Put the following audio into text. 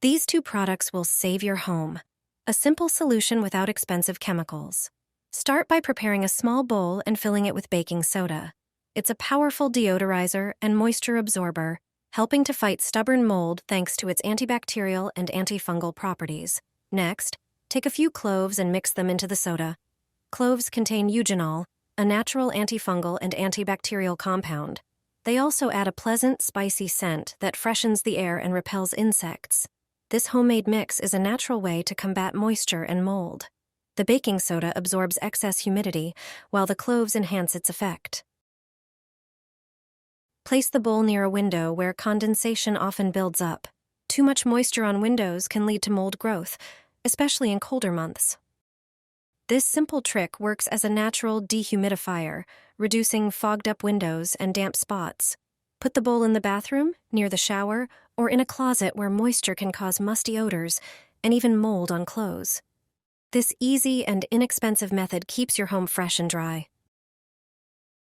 These two products will save your home. A simple solution without expensive chemicals. Start by preparing a small bowl and filling it with baking soda. It's a powerful deodorizer and moisture absorber, helping to fight stubborn mold thanks to its antibacterial and antifungal properties. Next, take a few cloves and mix them into the soda. Cloves contain eugenol, a natural antifungal and antibacterial compound. They also add a pleasant, spicy scent that freshens the air and repels insects. This homemade mix is a natural way to combat moisture and mold. The baking soda absorbs excess humidity, while the cloves enhance its effect. Place the bowl near a window where condensation often builds up. Too much moisture on windows can lead to mold growth, especially in colder months. This simple trick works as a natural dehumidifier, reducing fogged-up windows and damp spots. Put the bowl in the bathroom, near the shower, or in a closet where moisture can cause musty odors and even mold on clothes. This easy and inexpensive method keeps your home fresh and dry.